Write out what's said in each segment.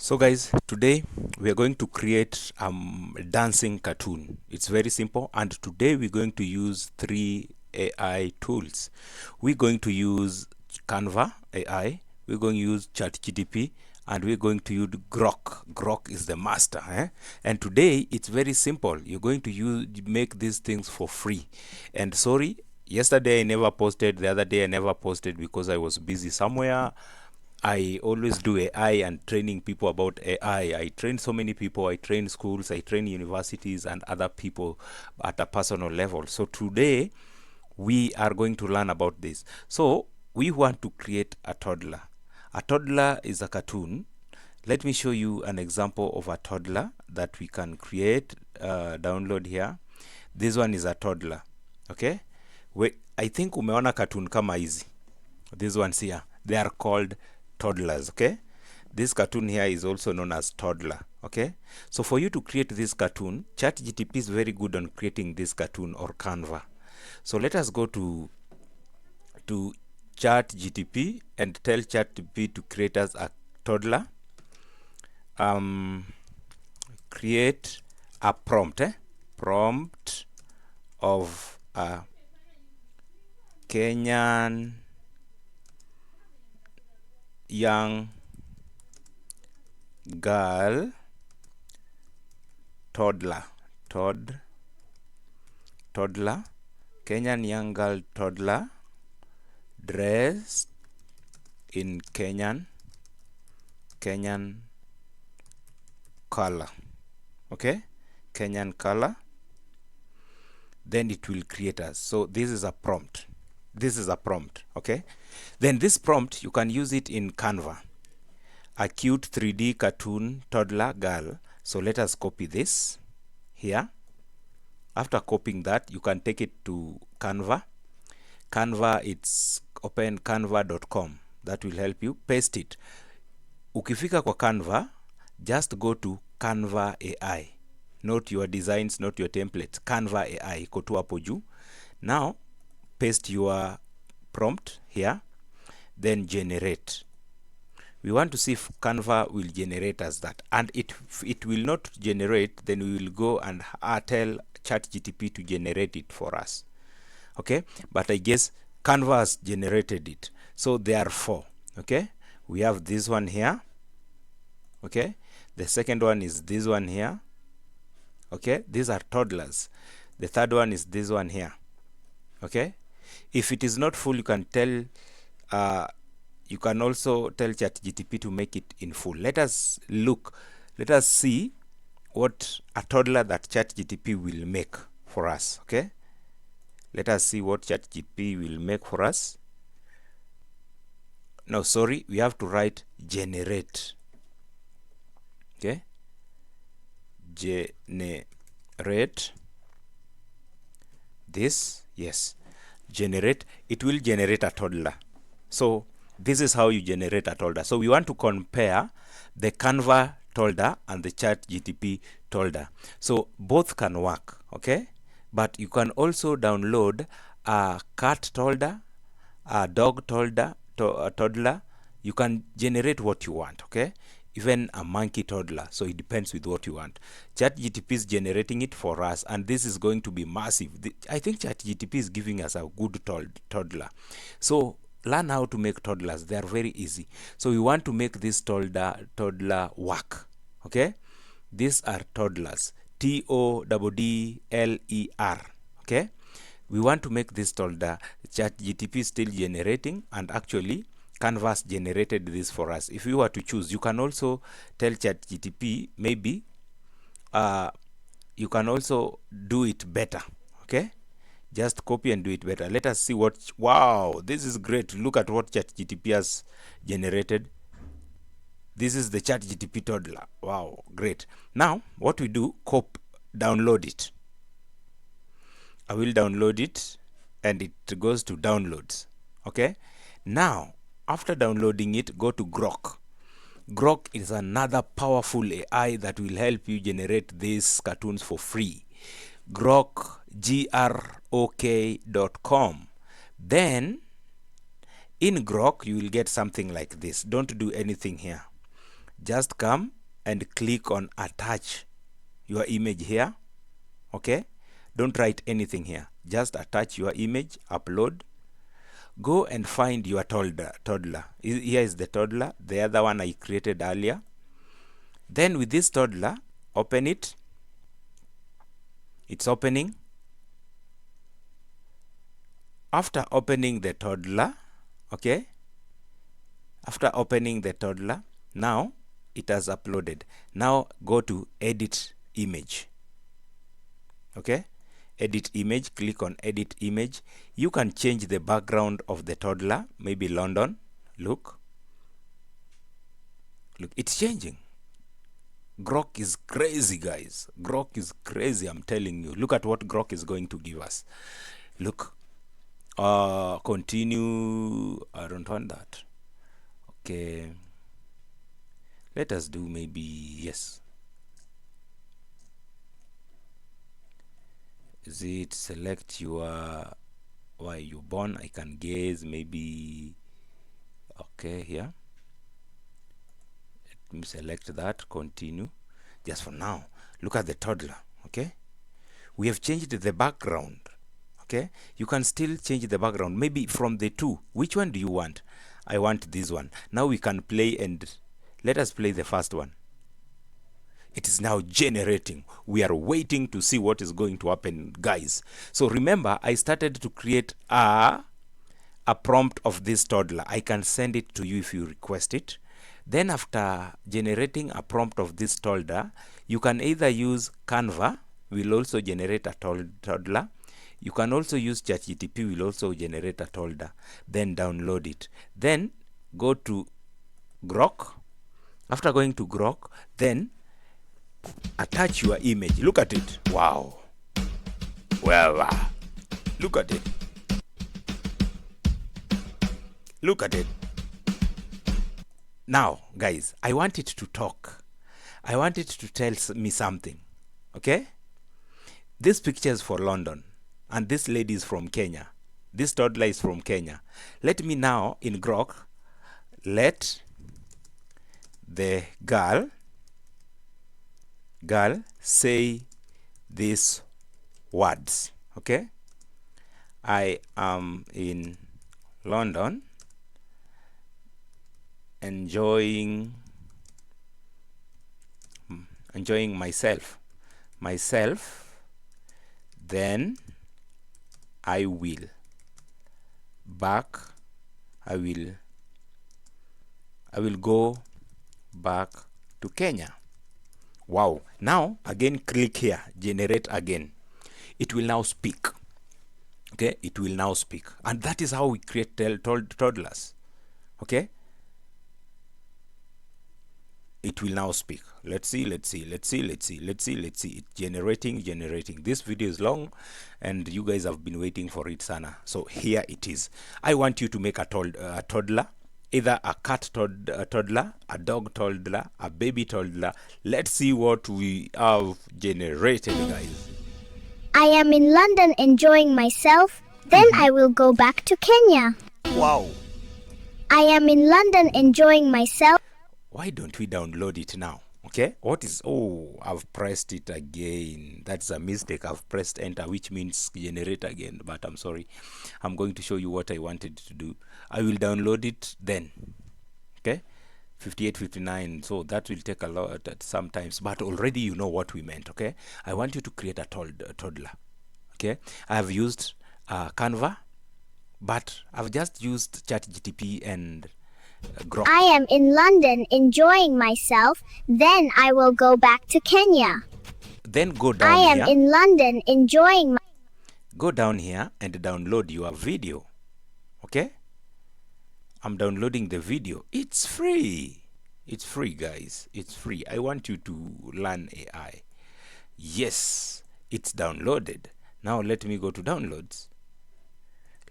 So guys, today we are going to create a dancing cartoon. It's very simple, and today we're going to use three AI tools. We're going to use Canva AI, we're going to use Chatgpt, and we're going to use Grok. Grok is the master. And today it's very simple. You're going to make these things for free. And sorry, yesterday I never posted, the other day I never posted because I was busy somewhere. I always do AI and training people about AI. I train so many people. I train schools, I train universities and other people at a personal level. So today we are going to learn about this. So we want to create a toddler. A toddler is a cartoon. Let me show you an example of a toddler that we can create, download here. This one is a toddler. Okay? I think umeona cartoon kama hizi. These ones here, they are called toddlers. Okay, this cartoon here is also known as toddler. Okay, so for you to create this cartoon, ChatGPT is very good on creating this cartoon, or Canva. So let us go to ChatGPT and tell ChatGPT to create us a toddler. Create a prompt, prompt of a Kenyan young girl, toddler, Kenyan young girl toddler, dressed in Kenyan color. Okay, Kenyan color. Then it will create us. So this is a prompt. Okay, then this prompt you can use it in Canva. A cute 3D cartoon toddler girl. So let us copy this here. After copying that, you can take it to Canva. It's open canva.com. That will help you. Paste it. Ukifika kwa Canva, just go to Canva AI. Not your designs, not your templates. Canva AI iko tu hapo juu. Now paste your prompt here, then generate. We want to see if Canva will generate us that, and if it will not generate, then we will go and tell ChatGPT to generate it for us. Okay, but I guess Canva has generated it. So there are four. Okay, we have this one here. Okay, the second one is this one here. Okay, these are toddlers. The third one is this one here. Okay, if it is not full, you can tell you can also tell ChatGPT to make it in full. Let us see what a toddler that ChatGPT will make for us. Okay, let us see what ChatGPT will make for us. No, sorry, we have to write generate. Okay, generate this. Yes, generate. It will generate a toddler. So this is how you generate a toddler. So we want to compare the Canva toddler and the ChatGPT toddler. So both can work. Okay, but you can also download a cat toddler, a dog toddler, toddler. You can generate what you want. Okay, even a monkey toddler. So it depends with what you want. ChatGPT is generating it for us, and this is going to be massive. I think ChatGPT is giving us a good toddler. So learn how to make toddlers. They are very easy. So we want to make this toddler work. Okay, these are toddlers. TODDLER. Okay, we want to make this toddler. ChatGPT is still generating, and actually Canvas generated this for us. If you were to choose, you can also tell ChatGPT maybe you can also do it better. Okay, just copy and do it better. Let us see what. Wow, this is great. Look at what ChatGPT has generated. This is the ChatGPT toddler. Wow, great. Now what we do, download it. I will download it, and it goes to downloads. Okay, now after downloading it, go to Grok. Grok is another powerful AI that will help you generate these cartoons for free. Grok, grok.com. Then in Grok you will get something like this. Don't do anything here. just come and click on attach your image here. Okay, don't write anything here, just attach your image, upload. Go and find your toddler. Here is the toddler, the other one I created earlier. Then with this toddler, open it. It's opening. After opening the toddler, okay, after opening the toddler, now it has uploaded. Now go to edit image. Okay, edit image, click on edit image. You can change the background of the toddler, maybe London. Look, it's changing. Grok is crazy, guys. Grok is crazy, I'm telling you. Look at what Grok is going to give us. Look, continue. I don't want that. Okay, let us do maybe, yes. Is it select your, why you born? I can guess maybe. Okay, here. Let me select that, continue. Just for now, look at the toddler. Okay, we have changed the background. Okay, you can still change the background, maybe from the two. Which one do you want? I want this one. Now we can play, and let us play the first one. It is now generating. We are waiting to see what is going to happen, guys. So remember, I started to create a prompt of this toddler. I can send it to you if you request it. Then after generating a prompt of this toddler, you can either use Canva, will also generate a toddler. You can also use Chatgpt, will also generate a toddler. Then download it. Then go to Grok. After going to Grok, then attach your image. Look at it. Wow. Well, look at it. Look at it. Now, guys, I want it to talk. I want it to tell me something. Okay? This picture is for London, and this lady is from Kenya. This toddler is from Kenya. Let me now, in Grok, let the girl say these words. Okay? I am in London enjoying myself, then I will go back to Kenya. Wow. Now again, click here, generate again. It will now speak. Okay, it will now speak, and that is how we create toddlers. Okay, it will now speak. Let's see. It's generating. This video is long, and you guys have been waiting for it, Sana. So here it is. I want you to make a toddler, either a cat toddler, a dog toddler, a baby toddler. Let's see what we have generated, guys. I am in London enjoying myself, then I will go back to Kenya. Wow. I am in London enjoying myself. Why don't we download it now? Okay, what is, oh, I've pressed it again. That's a mistake. I've pressed enter, which means generate again, but I'm sorry. I'm going to show you what I wanted to do. I will download it then. Okay, 5859. So that will take a lot at sometimes, but already you know what we meant. Okay, I want you to create a toddler. Okay, I have used Canva, but I've just used Chatgpt and Grok. I am in London enjoying myself, then I will go back to Kenya. Then go down I am here. in London enjoying Go down here and download your video. Okay, I'm downloading the video. It's free. It's free, guys. It's free. I want you to learn AI. Yes, it's downloaded. Now let me go to downloads.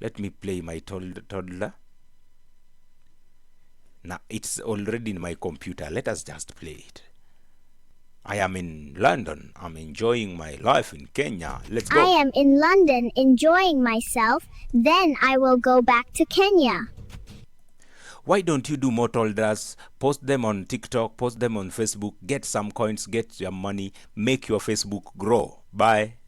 Let me play my toddler. Now it's already in my computer. Let us just play it. I am in London. I'm enjoying my life in Kenya. Let's go. I am in London enjoying myself, then I will go back to Kenya. Why don't you do more Toddlers? Post them on TikTok, post them on Facebook, get some coins, get your money, make your Facebook grow. Bye.